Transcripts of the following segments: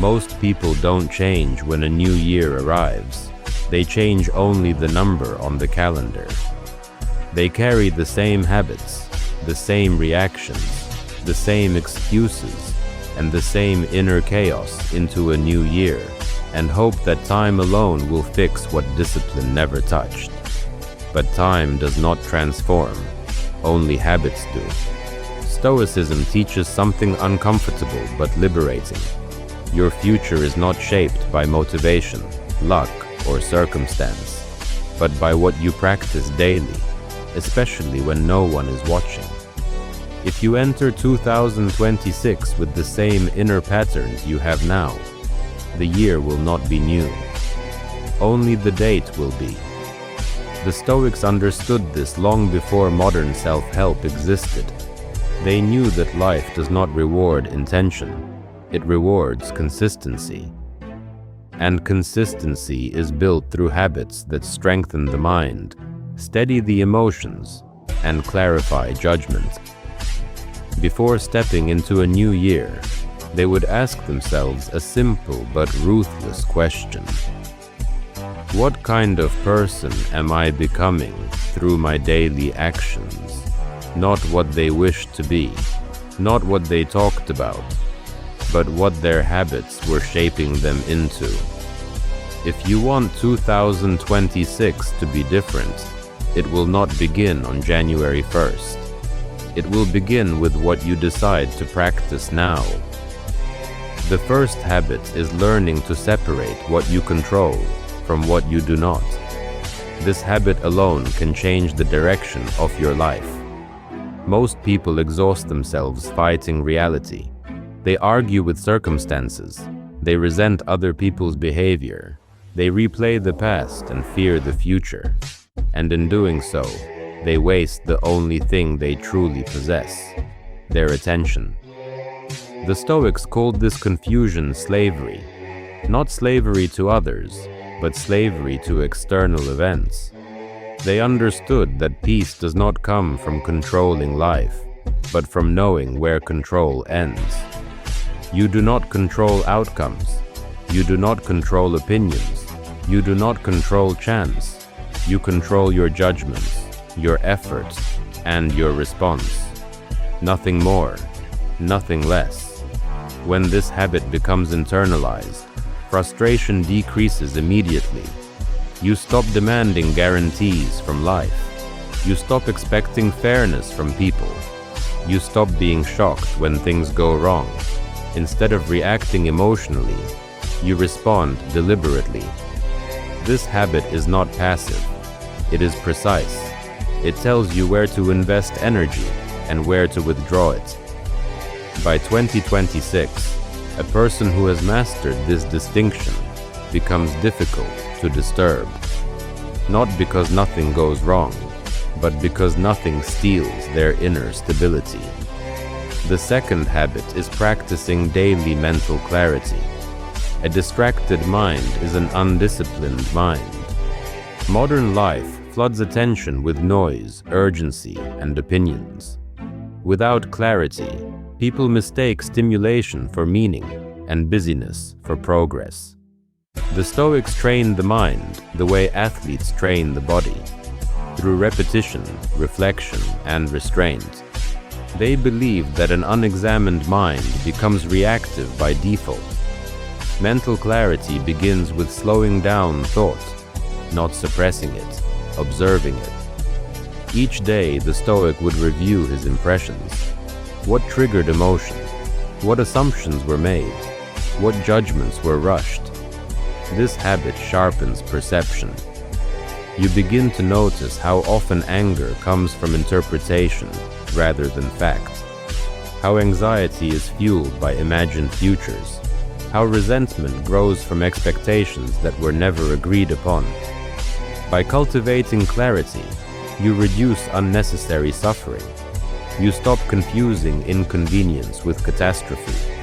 Most people don't change when a new year arrives. They change only the number on the calendar. They carry the same habits, the same reactions, the same excuses, and the same inner chaos into a new year, and hope that time alone will fix what discipline never touched. But time does not transform, only habits do. Stoicism teaches something uncomfortable but liberating. Your future is not shaped by motivation, luck, or circumstance, but by what you practice daily, especially when no one is watching. If you enter 2026 with the same inner patterns you have now, the year will not be new. Only the date will be. The Stoics understood this long before modern self-help existed. They knew that life does not reward intention, it rewards consistency. And consistency is built through habits that strengthen the mind, steady the emotions, and clarify judgment. Before stepping into a new year, they would ask themselves a simple but ruthless question. What kind of person am I becoming through my daily actions? Not what they wished to be, not what they talked about, but what their habits were shaping them into. If you want 2026 to be different, it will not begin on January 1st. It will begin with what you decide to practice now. The first habit is learning to separate what you control from what you do not. This habit alone can change the direction of your life. Most people exhaust themselves fighting reality. They argue with circumstances. They resent other people's behavior. They replay the past and fear the future. And in doing so, they waste the only thing they truly possess, their attention. The Stoics called this confusion slavery, not slavery to others, but slavery to external events. They understood that peace does not come from controlling life, but from knowing where control ends. You do not control outcomes. You do not control opinions. You do not control chance. You control your judgments, your efforts, and your response. Nothing more, nothing less. When this habit becomes internalized, frustration decreases immediately. You stop demanding guarantees from life. You stop expecting fairness from people. You stop being shocked when things go wrong. Instead of reacting emotionally, you respond deliberately. This habit is not passive. It is precise. It tells you where to invest energy and where to withdraw it. By 2026, a person who has mastered this distinction becomes difficult to disturb. Not because nothing goes wrong, but because nothing steals their inner stability. The second habit is practicing daily mental clarity. A distracted mind is an undisciplined mind. Modern life floods attention with noise, urgency, and opinions. Without clarity, people mistake stimulation for meaning and busyness for progress. The Stoics trained the mind the way athletes train the body, through repetition, reflection, and restraint. They believed that an unexamined mind becomes reactive by default. Mental clarity begins with slowing down thought, not suppressing it, observing it. Each day, the Stoic would review his impressions. What triggered emotion? What assumptions were made? What judgments were rushed? This habit sharpens perception. You begin to notice how often anger comes from interpretation rather than fact, how anxiety is fueled by imagined futures, how resentment grows from expectations that were never agreed upon. By cultivating clarity, you reduce unnecessary suffering. You stop confusing inconvenience with catastrophe.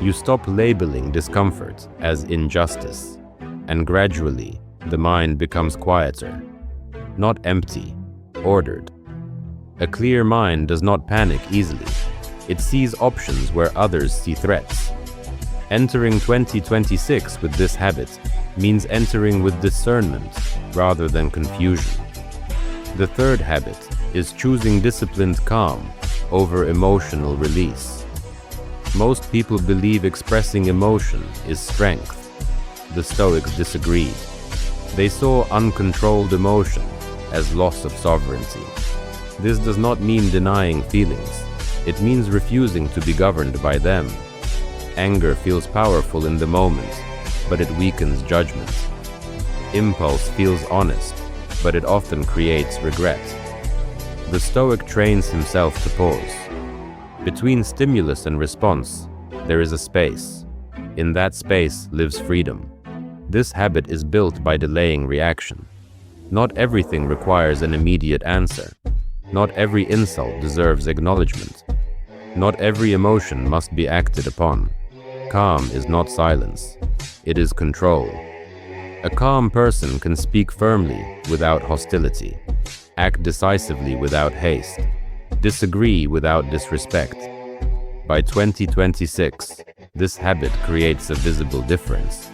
You stop labeling discomfort as injustice. And gradually, the mind becomes quieter, not empty, ordered. A clear mind does not panic easily. It sees options where others see threats. Entering 2026 with this habit means entering with discernment rather than confusion. The third habit is choosing disciplined calm over emotional release. Most people believe expressing emotion is strength. The Stoics disagreed. They saw uncontrolled emotion as loss of sovereignty. This does not mean denying feelings. It means refusing to be governed by them. Anger feels powerful in the moment, but it weakens judgment. Impulse feels honest, but it often creates regret. The Stoic trains himself to pause. Between stimulus and response, there is a space. In that space lives freedom. This habit is built by delaying reaction. Not everything requires an immediate answer. Not every insult deserves acknowledgement. Not every emotion must be acted upon. Calm is not silence. It is control. A calm person can speak firmly without hostility, act decisively without haste, disagree without disrespect. By 2026, this habit creates a visible difference.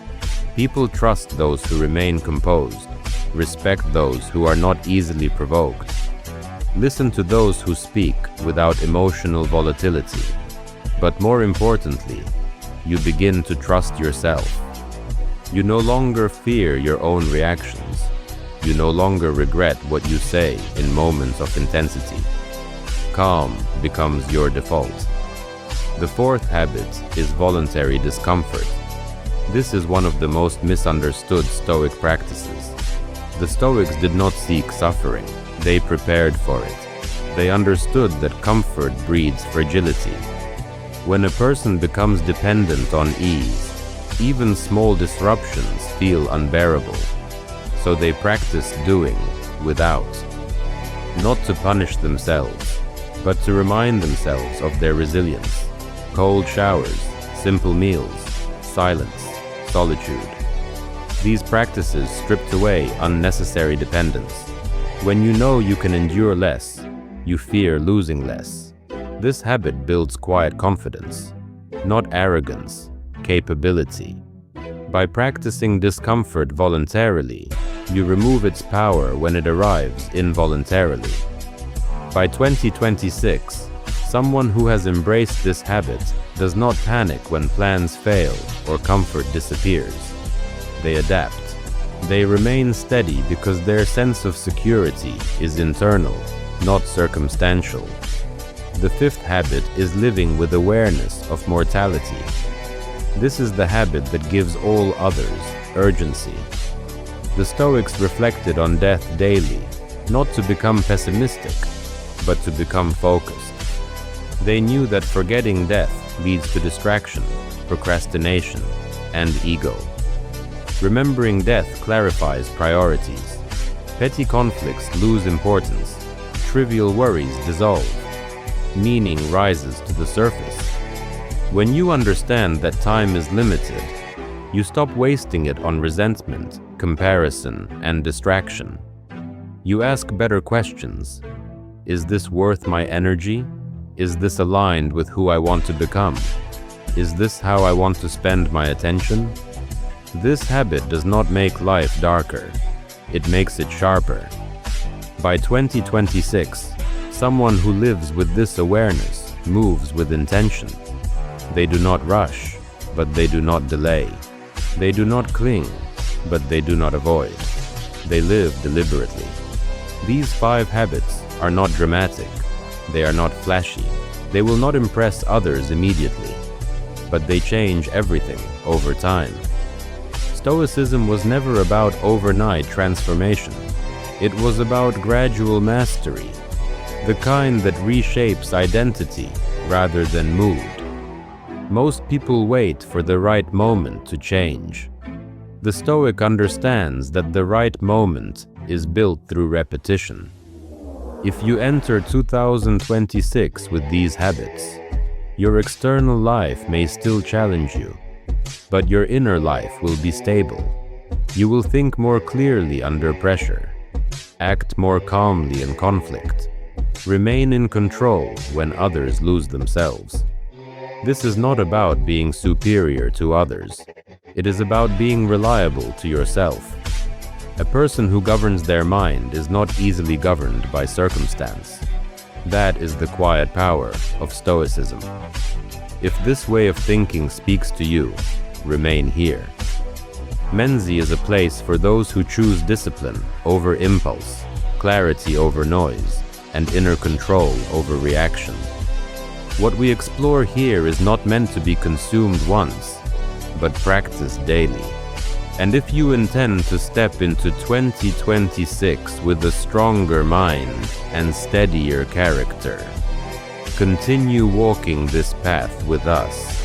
People trust those who remain composed, respect those who are not easily provoked. Listen to those who speak without emotional volatility. But more importantly, you begin to trust yourself. You no longer fear your own reactions. You no longer regret what you say in moments of intensity. Calm becomes your default. The fourth habit is voluntary discomfort. This is one of the most misunderstood Stoic practices. The Stoics did not seek suffering. They prepared for it. They understood that comfort breeds fragility. When a person becomes dependent on ease, even small disruptions feel unbearable. So they practice doing without. Not to punish themselves, but to remind themselves of their resilience. Cold showers, simple meals, silence, solitude. These practices stripped away unnecessary dependence. When you know you can endure less, you fear losing less. This habit builds quiet confidence, not arrogance, capability. By practicing discomfort voluntarily, you remove its power when it arrives involuntarily. By 2026, someone who has embraced this habit does not panic when plans fail or comfort disappears. They adapt. They remain steady because their sense of security is internal, not circumstantial. The fifth habit is living with awareness of mortality. This is the habit that gives all others urgency. The Stoics reflected on death daily, not to become pessimistic, but to become focused. They knew that forgetting death leads to distraction, procrastination, and ego. Remembering death clarifies priorities. Petty conflicts lose importance. Trivial worries dissolve. Meaning rises to the surface. When you understand that time is limited, you stop wasting it on resentment, comparison, and distraction. You ask better questions. Is this worth my energy? Is this aligned with who I want to become? Is this how I want to spend my attention? This habit does not make life darker. It makes it sharper. By 2026, someone who lives with this awareness moves with intention. They do not rush, but they do not delay. They do not cling, but they do not avoid. They live deliberately. These 5 habits are not dramatic. They are not flashy. They will not impress others immediately, but they change everything over time. Stoicism was never about overnight transformation. It was about gradual mastery, the kind that reshapes identity rather than mood. Most people wait for the right moment to change. The Stoic understands that the right moment is built through repetition. If you enter 2026 with these habits, your external life may still challenge you, but your inner life will be stable. You will think more clearly under pressure, act more calmly in conflict, remain in control when others lose themselves. This is not about being superior to others. It is about being reliable to yourself. A person who governs their mind is not easily governed by circumstance. That is the quiet power of Stoicism. If this way of thinking speaks to you, remain here. Menzi is a place for those who choose discipline over impulse, clarity over noise, and inner control over reaction. What we explore here is not meant to be consumed once, but practiced daily. And if you intend to step into 2026 with a stronger mind and steadier character, continue walking this path with us.